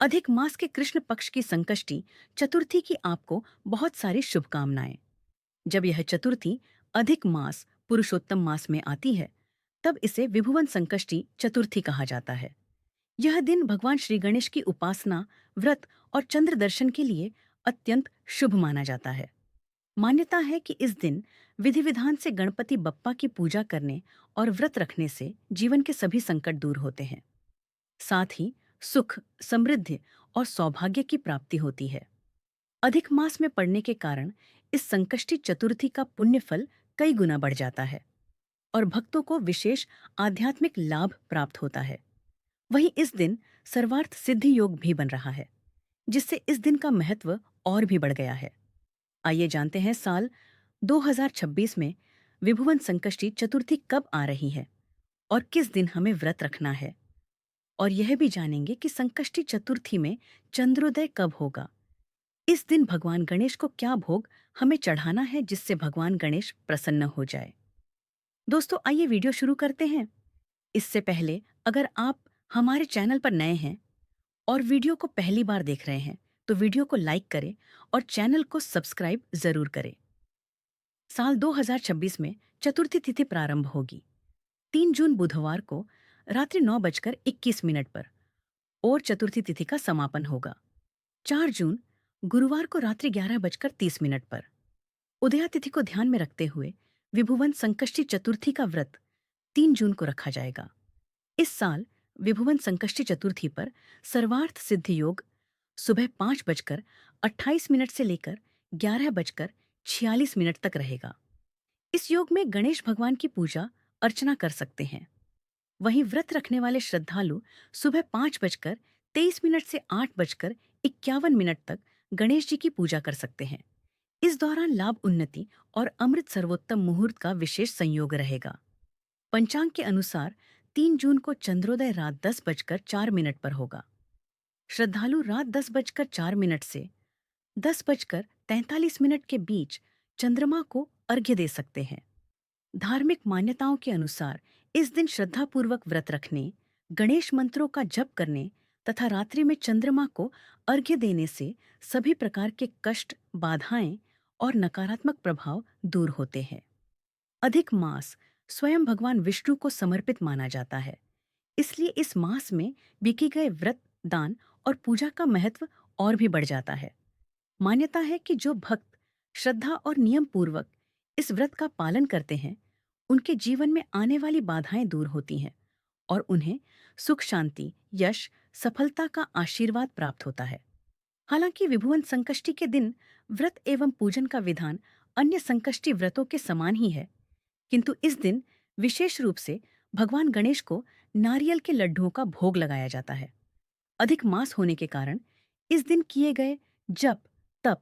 अधिक मास के कृष्ण पक्ष की संकष्टी चतुर्थी की आपको बहुत सारी शुभकामनाएं। जब यह चतुर्थी अधिक मास पुरुषोत्तम मास में आती है, तब इसे विभुवन संकष्टी चतुर्थी कहा जाता है। यह दिन भगवान श्री गणेश की उपासना, व्रत और चंद्र दर्शन के लिए अत्यंत शुभ माना जाता है। मान्यता है कि इस दिन विधि विधान से गणपति बप्पा की पूजा करने और व्रत रखने से जीवन के सभी संकट दूर होते हैं। साथ ही सुख, समृद्धि और सौभाग्य की प्राप्ति होती है। अधिक मास में पड़ने के कारण इस संकष्टी चतुर्थी का पुण्य फल कई गुना बढ़ जाता है और भक्तों को विशेष आध्यात्मिक लाभ प्राप्त होता है। वहीं इस दिन सर्वार्थ सिद्धि योग भी बन रहा है, जिससे इस दिन का महत्व और भी बढ़ गया है। आइए जानते हैं साल 2026 में विभुवन संकष्टी चतुर्थी कब आ रही है और किस दिन हमें व्रत रखना है। और यह भी जानेंगे कि संकष्टी चतुर्थी में चंद्रोदय कब होगा। इस दिन भगवान गणेश को क्या भोग हमें चढ़ाना है जिससे भगवान गणेश प्रसन्न हो जाए। दोस्तों, आइए वीडियो शुरू करते हैं। इससे पहले अगर आप हमारे चैनल पर नए हैं और वीडियो को पहली बार देख रहे हैं, तो वीडियो को लाइक करें और चैनल को सब्सक्राइब जरूर करें। साल 2026 में चतुर्थी तिथि प्रारंभ होगी 3 जून बुधवार को रात्रि 9:21 पर और चतुर्थी तिथि का समापन होगा 4 जून गुरुवार को रात्रि 11:30 पर। उदया तिथि को ध्यान में रखते हुए विभुवन संकष्टी चतुर्थी का व्रत 3 जून को रखा जाएगा। इस साल विभुवन संकष्टी चतुर्थी पर सर्वार्थ सिद्धि योग सुबह 5:28 से लेकर 11:46 तक रहेगा। इस योग में गणेश भगवान की पूजा अर्चना कर सकते हैं। वहीं व्रत रखने वाले श्रद्धालु सुबह 5:23 से 8:51 तक गणेश जी की पूजा कर सकते हैं। इस दौरान लाभ, उन्नति और अमृत सर्वोत्तम मुहूर्त का विशेष संयोग रहेगा। पंचांग के अनुसार 3 जून को चंद्रोदय रात 10:04 पर होगा। श्रद्धालु रात 10:04 से 10:43 के बीच चंद्रमा को अर्घ्य दे सकते हैं। धार्मिक मान्यताओं के अनुसार इस दिन श्रद्धापूर्वक व्रत रखने, गणेश मंत्रों का जप करने तथा रात्रि में चंद्रमा को अर्घ्य देने से सभी प्रकार के कष्ट, बाधाएं और नकारात्मक प्रभाव दूर होते हैं। अधिक मास स्वयं भगवान विष्णु को समर्पित माना जाता है, इसलिए इस मास में बिकी गए व्रत, दान और पूजा का महत्व और भी बढ़ जाता है। मान्यता है कि जो भक्त श्रद्धा और नियम पूर्वक इस व्रत का पालन करते हैं, उनके जीवन में आने वाली बाधाएं दूर होती हैं और उन्हें सुख, शांति, यश, सफलता का आशीर्वाद प्राप्त होता है। हालांकि विभुवन संकष्टी के दिन व्रत एवं पूजन का विधान अन्य संकष्टी व्रतों के समान ही है, किंतु इस दिन विशेष रूप से भगवान गणेश को नारियल के लड्डुओं का भोग लगाया जाता है। अधिक मास होने के कारण इस दिन किए गए जप, तप,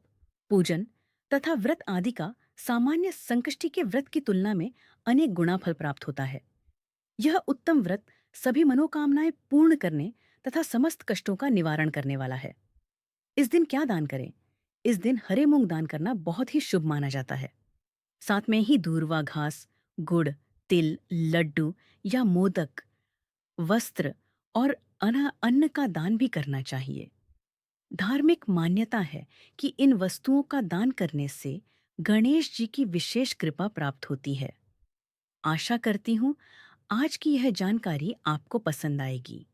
पूजन तथा व्रत आदि का सामान्य संकष्टी के व्रत की तुलना में अनेक गुना फल प्राप्त होता है। यह उत्तम व्रत सभी मनोकामनाएं पूर्ण करने तथा समस्त कष्टों का निवारण करने वाला है। इस दिन क्या दान करें? इस दिन हरे मूंग दान करना बहुत ही शुभ माना जाता है। साथ में ही दूर्वा घास, गुड़, तिल, लड्डू या मोदक, वस्त्र और अन्न का दान भी करना चाहिए। धार्मिक मान्यता है कि इन वस्तुओं का दान करने से गणेश जी की विशेष कृपा प्राप्त होती है। आशा करती हूँ आज की यह जानकारी आपको पसंद आएगी।